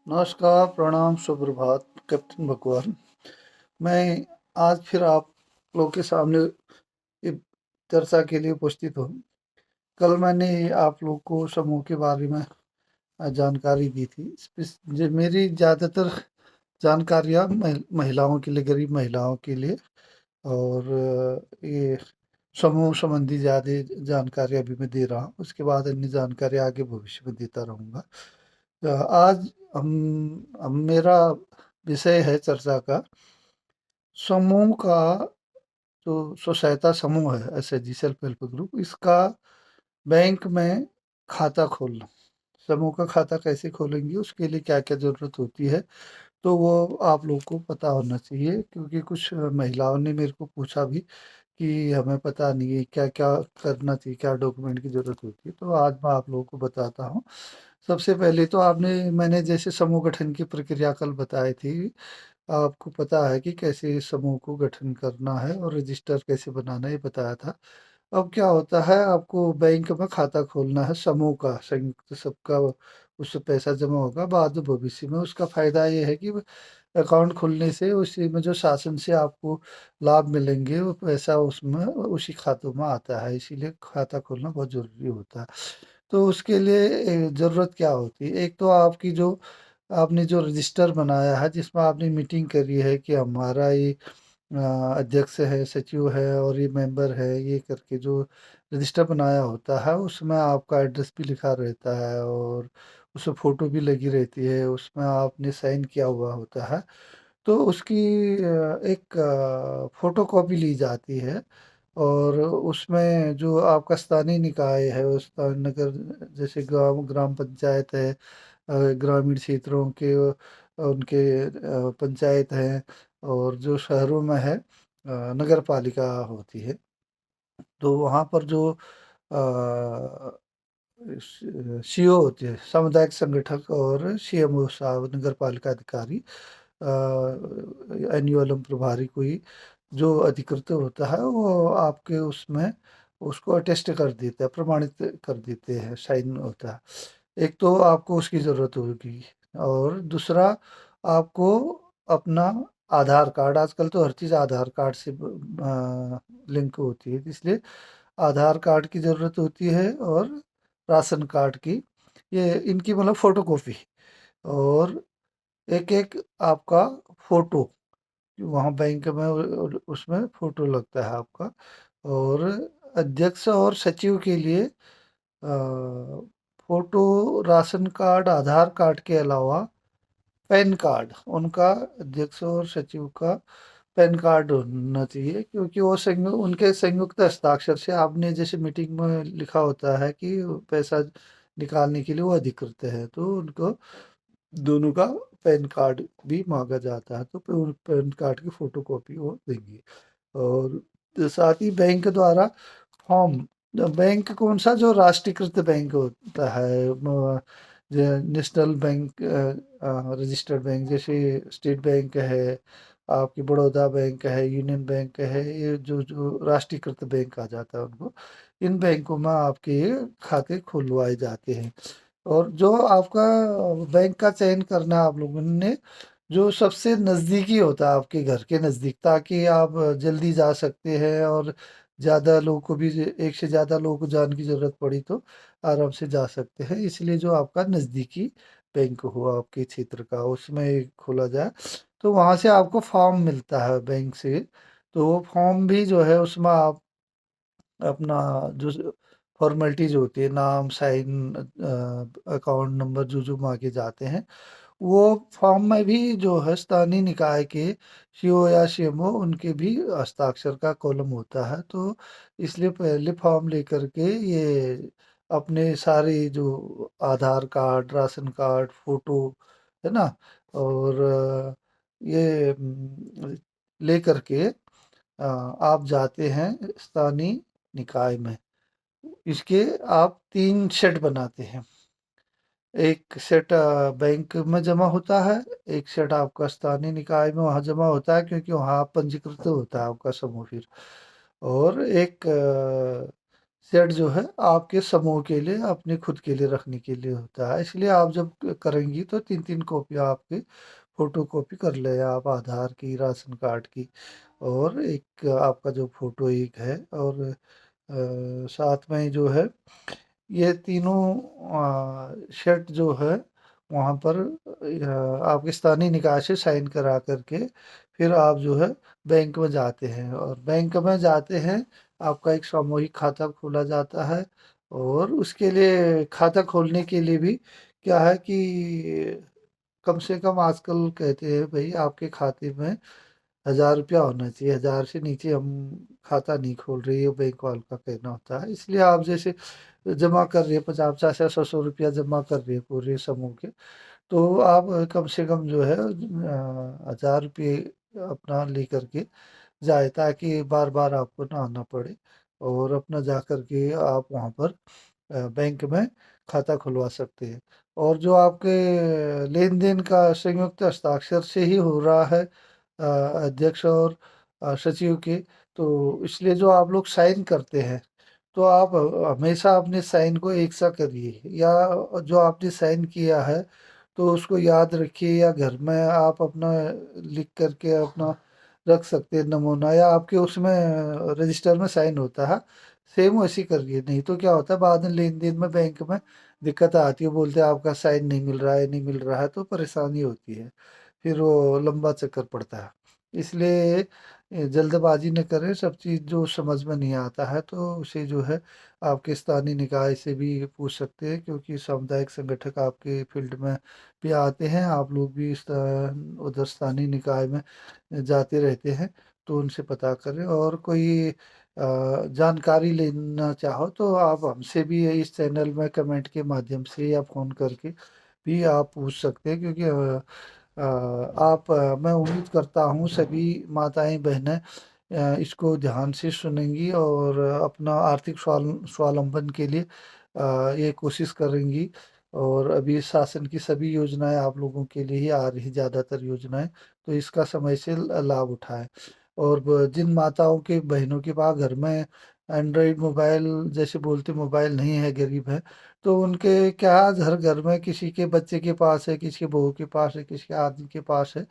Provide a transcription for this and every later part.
नमस्कार, प्रणाम, सुप्रभात, कैप्टन बकवार। मैं आज फिर आप लोग के सामने एक चर्चा के लिए उपस्थित हूँ। कल मैंने आप लोग को समूह के बारे में जानकारी दी थी। मेरी ज़्यादातर जानकारियाँ महिलाओं के लिए, गरीब महिलाओं के लिए, और ये समूह संबंधी ज़्यादा जानकारी अभी मैं दे रहा हूँ। उसके बाद अन्य जानकारी आगे भविष्य में देता रहूँगा। आज मेरा विषय है चर्चा का समूह का, जो स्व सहायता समूह है, एसएचजी सेल्फ हेल्प ग्रुप, इसका बैंक में खाता खोलना। समूह का खाता कैसे खोलेंगे, उसके लिए क्या क्या जरूरत होती है, तो वो आप लोग को पता होना चाहिए, क्योंकि कुछ महिलाओं ने मेरे को पूछा भी कि हमें पता नहीं है क्या क्या करना चाहिए, क्या डॉक्यूमेंट की जरूरत होती है। तो आज मैं आप लोगों को बताता हूँ। सबसे पहले तो मैंने जैसे समूह गठन की प्रक्रिया कल बताई थी। आपको पता है कि कैसे समूह को गठन करना है और रजिस्टर कैसे बनाना है, ये बताया था। अब क्या होता है, आपको बैंक में खाता खोलना है समूह का, संयुक्त सबका उससे पैसा जमा होगा बाद में भविष्य में। उसका फायदा ये है कि अकाउंट खुलने से उसी में जो शासन से आपको लाभ मिलेंगे वो पैसा उसमें उसी खातों में आता है, इसीलिए खाता खोलना बहुत जरूरी होता है। तो उसके लिए जरूरत क्या होती है, एक तो आपकी जो आपने जो रजिस्टर बनाया है, जिसमें आपने मीटिंग करी है कि हमारा ये अध्यक्ष है, सचिव है और ये मेंबर है, ये करके जो रजिस्टर बनाया होता है, उसमें आपका एड्रेस भी लिखा रहता है और उसमें फोटो भी लगी रहती है, उसमें आपने साइन किया हुआ होता है। तो उसकी एक फोटो कॉपी ली जाती है और उसमें जो आपका स्थानीय निकाय है, उस नगर, जैसे गांव ग्राम पंचायत है, ग्रामीण क्षेत्रों के उनके पंचायत हैं, और जो शहरों में है नगर पालिका होती है। तो वहाँ पर जो सीओ होते हैं, सामुदायिक संगठक, और सीएमओ साहब, नगर पालिका अधिकारी, एनुअल प्रभारी, कोई जो अधिकृत होता है, वो आपके उसमें उसको अटेस्ट कर देता है, प्रमाणित कर देते हैं, साइन होता है। एक तो आपको उसकी ज़रूरत होगी, और दूसरा आपको अपना आधार कार्ड, आजकल तो हर चीज़ आधार कार्ड से लिंक होती है, इसलिए आधार कार्ड की ज़रूरत होती है, और राशन कार्ड की, ये इनकी मतलब फ़ोटो कॉपी, और एक एक आपका फ़ोटो, वहाँ बैंक में उसमें फ़ोटो लगता है आपका। और अध्यक्ष और सचिव के लिए फोटो, राशन कार्ड, आधार कार्ड के अलावा पैन कार्ड, उनका अध्यक्ष और सचिव का पैन कार्ड होना चाहिए, क्योंकि वो उनके संयुक्त हस्ताक्षर से, आपने जैसे मीटिंग में लिखा होता है कि पैसा निकालने के लिए वो अधिकृत है, तो उनको दोनों का पैन कार्ड भी मांगा जाता है, तो पैन कार्ड की फोटो कॉपी वो देंगे। और साथ ही बैंक द्वारा फॉर्म, बैंक कौन सा, जो राष्ट्रीयकृत बैंक होता है, नेशनल बैंक, रजिस्टर्ड बैंक, जैसे स्टेट बैंक है, आपकी बड़ौदा बैंक है, यूनियन बैंक है, ये जो जो राष्ट्रीयकृत बैंक आ जाता है उनको, इन बैंकों में आपके खाते खुलवाए जाते हैं। और जो आपका बैंक का चयन करना है आप लोगों ने, जो सबसे नज़दीकी होता है आपके घर के नज़दीक, ताकि आप जल्दी जा सकते हैं, और ज़्यादा लोगों को भी, एक से ज़्यादा लोगों को जाने की ज़रूरत पड़ी तो आराम से जा सकते हैं, इसलिए जो आपका नज़दीकी बैंक हो आपके क्षेत्र का, उसमें खोला जाए। तो वहाँ से आपको फॉर्म मिलता है बैंक से, तो वो फॉर्म भी जो है, उसमें आप अपना जो फॉर्मेलिटीज होती है, नाम, साइन, अकाउंट नंबर, जो मांगे जाते हैं, वो फॉर्म में भी जो है स्थानीय निकाय के सीओ या सीएमओ, उनके भी हस्ताक्षर का कॉलम होता है। तो इसलिए पहले फॉर्म लेकर के ये अपने सारे जो आधार कार्ड, राशन कार्ड, फोटो, है ना, और ये ले करके आप जाते हैं स्थानीय निकाय में। इसके आप 3 सेट बनाते हैं। एक सेट बैंक में जमा होता है, एक सेट आपका स्थानीय निकाय में वहाँ जमा होता है, क्योंकि वहाँ पंजीकृत होता है आपका समूह फिर। और एक सेट जो है आपके समूह के लिए, अपने खुद के लिए रखने के लिए होता है। इसलिए आप जब करेंगी तो 3-3 कॉपी आपके फ़ोटो कॉपी कर ले आप, आधार की, राशन कार्ड की, और एक आपका जो फ़ोटो एक है, और साथ में जो है ये तीनों शर्ट जो है वहाँ पर आपके स्थानीय निकाय से साइन करा करके फिर आप जो है बैंक में जाते हैं, और बैंक में जाते हैं आपका एक सामूहिक खाता खोला जाता है। और उसके लिए खाता खोलने के लिए भी क्या है कि कम से कम आजकल कहते हैं भाई आपके खाते में 1000 रुपया होना चाहिए, 1000 से नीचे हम खाता नहीं खोल रहे, ये बैंक वालों का कहना होता है। इसलिए आप जैसे जमा कर रहे हैं 50-50 या 100-100 रुपया जमा कर रहे हैं पूरे समूह के, तो आप कम से कम जो है 1000 रुपये अपना लेकर के जाए, ताकि बार बार आपको ना आना पड़े, और अपना जा कर के आप वहाँ पर बैंक में खाता खुलवा सकते हैं। और जो आपके लेन देन का संयुक्त हस्ताक्षर से ही हो रहा है, अध्यक्ष और सचिव के, तो इसलिए जो आप लोग साइन करते हैं, तो आप हमेशा अपने साइन को एक सा करिए, या जो आपने साइन किया है तो उसको याद रखिए, या घर में आप अपना लिख करके अपना रख सकते हैं नमूना, या आपके उसमें रजिस्टर में साइन होता है, सेम वैसी करिए। नहीं तो क्या होता है बाद में लेन देन में बैंक में दिक्कत आती है, बोलते हैं आपका साइन नहीं मिल रहा है, नहीं मिल रहा है, तो परेशानी होती है, फिर वो लंबा चक्कर पड़ता है। इसलिए जल्दबाजी न करें, सब चीज़ जो समझ में नहीं आता है तो उसे जो है आपके स्थानीय निकाय से भी पूछ सकते हैं, क्योंकि सामुदायिक संगठक आपके फील्ड में भी आते हैं, आप लोग भी उधर स्थानीय निकाय में जाते रहते हैं, तो उनसे पता करें। और कोई जानकारी लेना चाहो तो आप हमसे भी इस चैनल में कमेंट के माध्यम से या फ़ोन करके भी आप पूछ सकते हैं, क्योंकि मैं उम्मीद करता हूँ सभी माताएं बहनें इसको ध्यान से सुनेंगी, और अपना आर्थिक स्वावलंबन के लिए ये कोशिश करेंगी। और अभी शासन की सभी योजनाएं आप लोगों के लिए ही आ रही, ज़्यादातर योजनाएं, तो इसका समय से लाभ उठाएं। और जिन माताओं के बहनों के पास घर में एंड्रॉइड मोबाइल, जैसे बोलते मोबाइल नहीं है, गरीब है, तो उनके क्या हर घर में किसी के बच्चे के पास है, किसी के बहू के पास है, किसी के आदमी के पास है,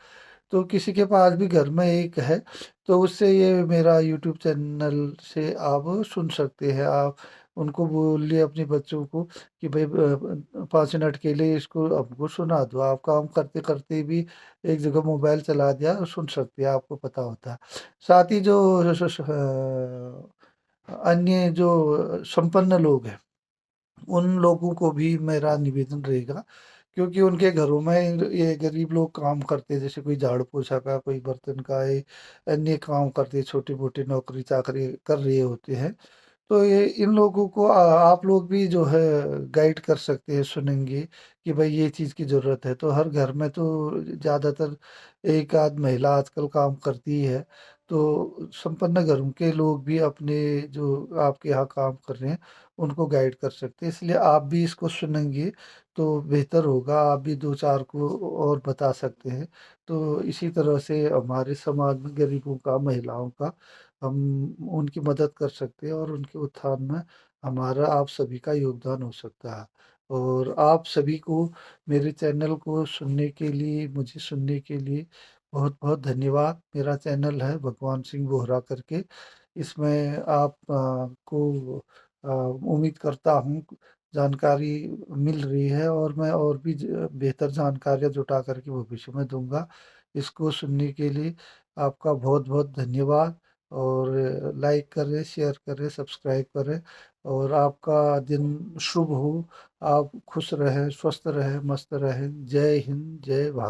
तो किसी के पास भी घर में एक है, तो उससे ये मेरा यूट्यूब चैनल से आप सुन सकते हैं। आप उनको बोलिए अपने बच्चों को कि भाई 5 मिनट के लिए इसको हमको सुना दो, आप काम करते करते भी एक जगह मोबाइल चला दिया और सुन सकते हैं, आपको पता होता है। साथ ही जो अन्य जो संपन्न लोग हैं, उन लोगों को भी मेरा निवेदन रहेगा, क्योंकि उनके घरों में ये गरीब लोग काम करते हैं, जैसे कोई झाड़ू पोछा का, कोई बर्तन का, ये अन्य काम करते, छोटी मोटी नौकरी चाकरी कर रहे होते हैं, तो ये इन लोगों को आप लोग भी जो है गाइड कर सकते हैं, सुनेंगे कि भाई ये चीज़ की ज़रूरत है। तो हर घर में तो ज़्यादातर एक आध महिला आजकल काम करती ही है, तो संपन्न घरों के लोग भी अपने जो आपके यहाँ काम कर रहे हैं उनको गाइड कर सकते हैं। इसलिए आप भी इसको सुनेंगे तो बेहतर होगा, आप भी दो चार को और बता सकते हैं। तो इसी तरह से हमारे समाज में गरीबों का, महिलाओं का, हम उनकी मदद कर सकते हैं, और उनके उत्थान में हमारा आप सभी का योगदान हो सकता है। और आप सभी को मेरे चैनल को सुनने के लिए, मुझे सुनने के लिए बहुत बहुत धन्यवाद। मेरा चैनल है भगवान सिंह बोहरा करके, इसमें आप को उम्मीद करता हूँ जानकारी मिल रही है, और मैं और भी बेहतर जानकारियाँ जुटा करके भविष्य में दूंगा। इसको सुनने के लिए आपका बहुत बहुत धन्यवाद। और लाइक करें, शेयर करें, सब्सक्राइब करें, और आपका दिन शुभ हो। आप खुश रहें, स्वस्थ रहें, मस्त रहें। जय हिंद, जय भारत।